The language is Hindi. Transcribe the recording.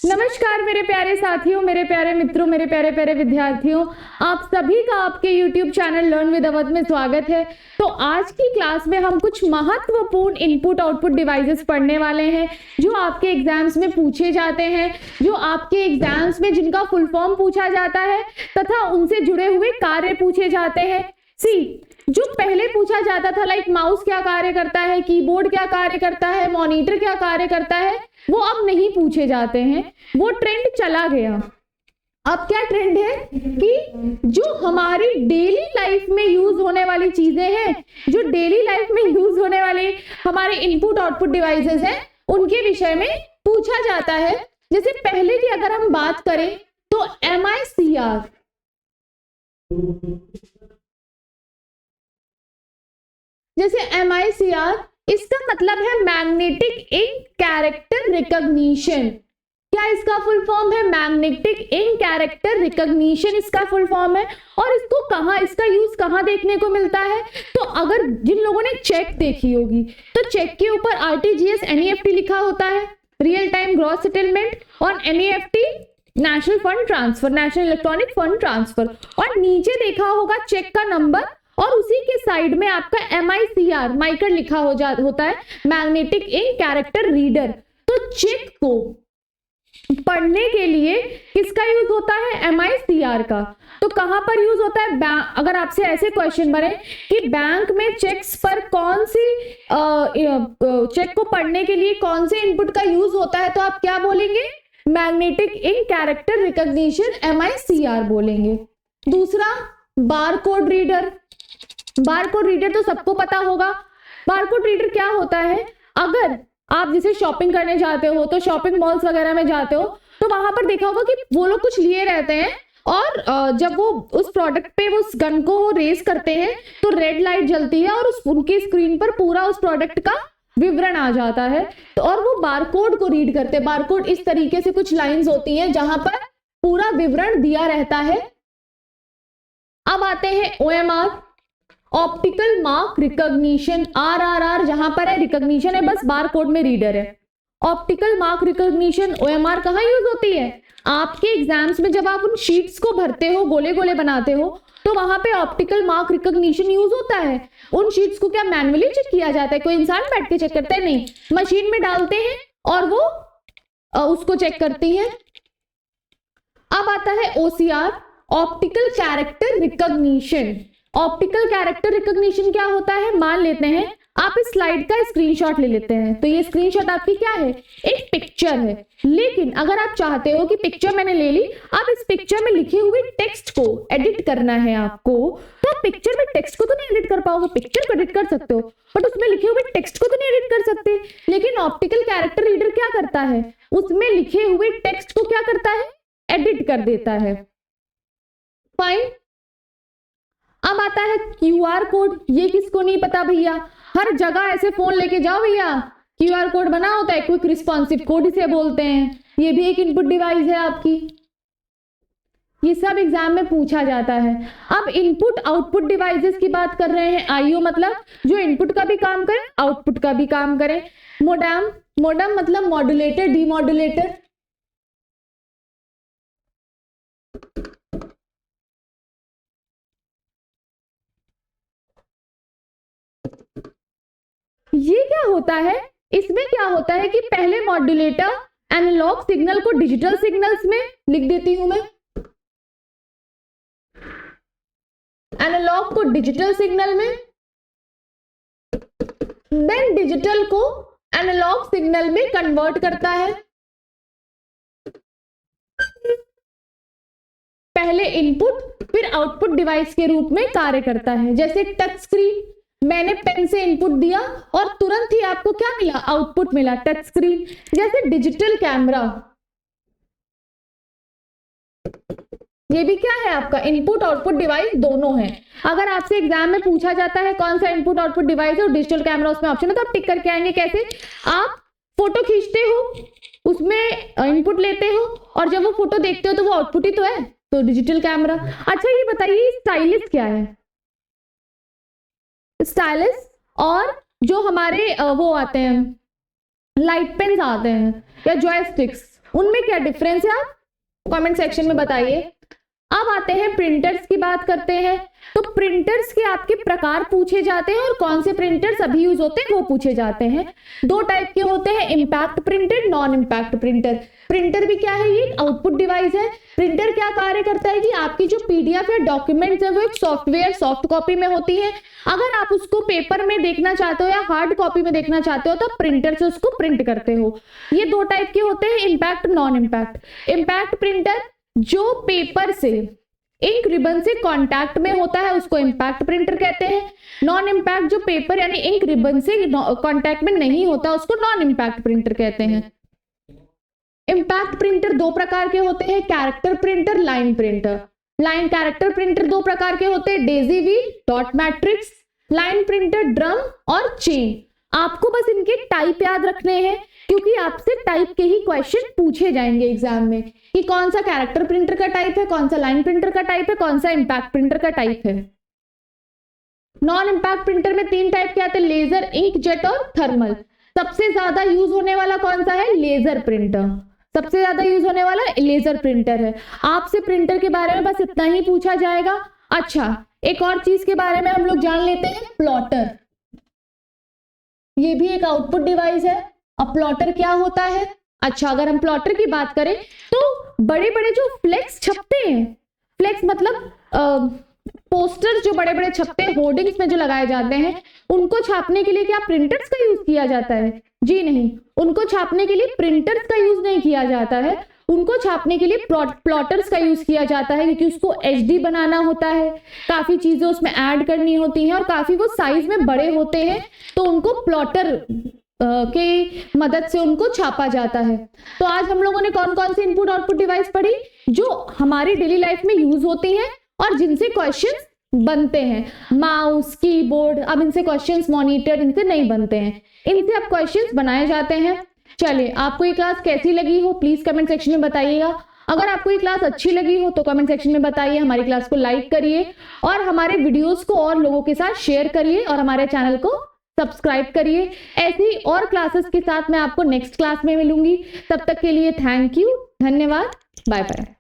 नमस्कार मेरे प्यारे साथियों, मेरे प्यारे मित्रों, मेरे प्यारे प्यारे विद्यार्थियों, आप सभी का आपके YouTube channel learn with Awadh में स्वागत है। तो आज की क्लास में हम कुछ महत्वपूर्ण इनपुट आउटपुट डिवाइसेस पढ़ने वाले हैं जो आपके एग्जाम्स में पूछे जाते हैं, जो आपके एग्जाम्स में जिनका फुल फॉर्म पूछा जाता है तथा उनसे जुड़े हुए कार्य पूछे जाते हैं। जो पहले पूछा जाता था लाइक माउस क्या कार्य करता है, कीबोर्ड क्या कार्य करता है, मॉनिटर क्या कार्य करता है, वो अब नहीं पूछे जाते हैं, वो ट्रेंड चला गया। अब क्या ट्रेंड है कि जो हमारी डेली लाइफ में यूज होने वाली चीजें हैं, जो डेली लाइफ में यूज होने वाले हमारे इनपुट आउटपुट डिवाइसेस हैं, उनके विषय में पूछा जाता है। जैसे पहले की अगर हम बात करें तो MICR, जैसे MICR इसका मतलब है मैग्नेटिक इंक कैरेक्टर रिकॉग्निशन। क्या इसका फुल फॉर्म है? मैग्नेटिक इंक कैरेक्टर रिकॉग्निशन इसका फुल फॉर्म है। और इसको कहाँ, इसका यूज कहाँ देखने को मिलता है? तो अगर जिन लोगों ने चेक देखी होगी तो चेक के ऊपर RTGS NEFT लिखा होता है, रियल टाइम ग्रॉस सेटलमेंट, और NEFT national fund transfer, national electronic fund transfer, और नीचे देखा होगा चेक का नंबर, और उसी के साइड में आपका MICR माइकर लिखा होता है, मैग्नेटिक इंक कैरेक्टर रीडर। तो चेक को पढ़ने के लिए किसका यूज होता है? MICR का। तो कहां पर यूज होता है? अगर आपसे ऐसे क्वेश्चन बने कि बैंक में चेक्स पर कौन सी चेक को पढ़ने के लिए कौन से इनपुट का यूज होता है, तो आप क्या बोलेंगे? Magnetic ink character recognition MICR बोलेंगे। दूसरा बारकोड रीडर। बारकोड रीडर तो सबको पता होगा। बारकोड रीडर क्या होता है? अगर आप जैसे शॉपिंग करने जाते हो तो शॉपिंग मॉल्स वगैरह में जाते हो तो वहां पर देखा होगा कि वो लोग कुछ लिए रहते हैं, और जब वो उस प्रोडक्ट पे वो उस गन को रेस करते हैं तो रेड लाइट जलती है और उनकी स्क्रीन पर पूरा उस प्रोडक्ट का विवरण आ जाता है। तो और वो बारकोड को रीड करते हैं। बारकोड इस तरीके से कुछ लाइंस होती हैं जहां पर पूरा विवरण दिया रहता है। अब आते हैं OMR, optical mark recognition. RRR जहां पर है रिकॉग्निशन है, बस बार कोड में रीडर है। ऑप्टिकल मार्क रिकॉग्निशन OMR कहाँ यूज होती है? आपके एग्जाम्स में जब आप उन शीट्स को भरते हो, गोले गोले बनाते हो, तो वहां पे ऑप्टिकल मार्क रिकॉग्निशन यूज होता है। उन शीट्स को क्या मैन्युअली चेक किया जाता है? कोई इंसान बैठ के चेक करता है? नहीं, मशीन में डालते हैं और वो उसको चेक करती है। अब आता है OCR, optical character recognition. Optical character recognition क्या होता है? मान लेते हैं आप इस स्लाइड का स्क्रीनशॉट ले लेते हैं, तो ये स्क्रीनशॉट आपकी क्या है? एक पिक्चर है। लेकिन अगर आप चाहते हो कि पिक्चर मैंने ले ली, अब इस पिक्चर में लिखे हुए टेक्स्ट को एडिट करना है आपको, तो आप पिक्चर में टेक्स्ट को तो नहीं एडिट कर पाओगे। पिक्चर को एडिट कर सकते हो बट उसमें लिखे हुए टेक्स्ट को तो नहीं एडिट कर सकते। लेकिन ऑप्टिकल कैरेक्टर रीडर क्या करता है? उसमें लिखे हुए टेक्स्ट को क्या करता है? एडिट कर देता है। फाइन। अब आता है QR कोड। ये किसको नहीं पता भैया? हर जगह ऐसे फोन लेके जाओ भैया, QR कोड बना होता है, क्विक रिस्पॉन्सिव कोड इसे बोलते हैं। ये भी एक इनपुट डिवाइस है आपकी। ये सब एग्जाम में पूछा जाता है। अब इनपुट आउटपुट डिवाइसेस की बात कर रहे हैं। IO मतलब जो इनपुट का भी काम करे, आउटपुट का भी काम करे। मोडेम, मोडेम मतलब मॉड्यूलेटर, डीमॉड्यूलेटर। ये क्या होता है? इसमें क्या होता है कि पहले मॉड्यूलेटर एनालॉग सिग्नल को डिजिटल सिग्नल्स में लिख देती हूं मैं, एनालॉग को डिजिटल सिग्नल में, देन डिजिटल को एनालॉग सिग्नल में कन्वर्ट करता है। पहले इनपुट फिर आउटपुट डिवाइस के रूप में कार्य करता है। जैसे टच स्क्रीन, मैंने पेन से इनपुट दिया और तुरंत ही आपको क्या मिला? आउटपुट मिला, टच स्क्रीन। जैसे डिजिटल कैमरा, ये भी क्या है आपका? इनपुट आउटपुट डिवाइस दोनों है। अगर आपसे एग्जाम में पूछा जाता है कौन सा इनपुट आउटपुट डिवाइस है और डिजिटल कैमरा उसमें ऑप्शन है, तो आप टिक करके आएंगे। कैसे? आप फोटो खींचते हो, उसमें इनपुट लेते हो, और जब वो फोटो देखते हो तो वो आउटपुट ही तो है, तो डिजिटल कैमरा। अच्छा ये बताइए स्टाइलिस क्या है? स्टाइलिस और जो हमारे वो आते हैं लाइट पेन्स आते हैं या जॉयस्टिक्स, उनमें क्या डिफरेंस है आप कमेंट सेक्शन में बताइए। अब आते हैं प्रिंटर्स की बात करते हैं। तो प्रिंटर्स के आपके प्रकार पूछे जाते हैं और कौन से प्रिंटर्स अभी यूज होते हैं वो पूछे जाते हैं। दो टाइप के होते हैं, impact printer, non impact printer. Printer भी क्या है, ये आउटपुट डिवाइस है। प्रिंटर क्या कार्य करता है कि आपकी जो पीडीएफ या डॉक्यूमेंट्स है वो एक सॉफ्टवेयर सॉफ्ट कॉपी में होती है। अगर आप उसको पेपर में देखना चाहते हो या हार्ड कॉपी में देखना चाहते हो तो प्रिंटर से उसको प्रिंट करते हो। ये दो टाइप के होते हैं, impact, non impact. Impact printer जो पेपर से इंक रिबन से कांटेक्ट में होता है उसको इम्पैक्ट प्रिंटर कहते हैं। नॉन इम्पैक्ट जो पेपर यानी इंक रिबन से कांटेक्ट में नहीं होता उसको नॉन इम्पैक्ट प्रिंटर कहते हैं। इम्पैक्ट प्रिंटर दो प्रकार के होते हैं, character printer, line printer. Line character printer दो प्रकार के होते हैं, Daisy wheel, dot matrix. Line printer drum और चेन। आपको बस इनके टाइप याद रखने हैं क्योंकि आपसे टाइप के ही क्वेश्चन पूछे जाएंगे एग्जाम में कि कौन सा कैरेक्टर प्रिंटर का टाइप है, कौन सा लाइन प्रिंटर का टाइप है, कौन सा इम्पैक्ट प्रिंटर का टाइप है। नॉन इम्पैक्ट प्रिंटर में तीन टाइप के आते हैं, लेजर, इंकजेट और थर्मल। सबसे ज्यादा यूज होने वाला कौन सा है, लेजर प्रिंटर। सबसे ज्यादा यूज होने वाला लेजर प्रिंटर है। आपसे प्रिंटर के बारे में बस इतना ही पूछा जाएगा। अच्छा, एक और चीज के बारे में हम लोग जान लेते हैं, प्लॉटर। ये भी एक आउटपुट डिवाइस है। अब प्लॉटर क्या होता है? अच्छा, अगर हम प्लॉटर की बात करें तो बड़े बड़े जो फ्लेक्स छपते हैं, फ्लेक्स मतलब पोस्टर्स जो बड़े बड़े छपते हैं, होर्डिंग्स में जो लगाए जाते हैं, उनको छापने के लिए क्या प्रिंटर्स का यूज किया जाता है? जी नहीं, उनको छापने के लिए प्रिंटर्स का यूज नहीं किया जाता है। उनको छापने के लिए प्लॉटर्स का यूज किया जाता है क्योंकि उसको एचडी बनाना होता है, काफी चीजें उसमें ऐड करनी होती हैं और काफी वो साइज में बड़े होते हैं, तो उनको प्लॉटर के मदद से उनको छापा जाता है। तो आज हम लोगों ने कौन कौन सी इनपुट आउटपुट डिवाइस पढ़ी जो हमारी डेली लाइफ में यूज होती हैं और जिनसे क्वेश्चंस बनते हैं। माउस, कीबोर्ड, अब इनसे क्वेश्चंस, मॉनिटर, इनसे नहीं बनते हैं, इनसे अब क्वेश्चंस बनाए जाते हैं। चलिए, आपको ये क्लास कैसी लगी हो प्लीज कमेंट सेक्शन में बताइएगा। अगर आपको ये क्लास अच्छी लगी हो तो कमेंट सेक्शन में बताइए, हमारी क्लास को लाइक करिए और हमारे वीडियोस को और लोगों के साथ शेयर करिए और हमारे चैनल को सब्सक्राइब करिए। ऐसी और क्लासेस के साथ मैं आपको नेक्स्ट क्लास में मिलूंगी। तब तक के लिए थैंक यू, धन्यवाद, बाय बाय।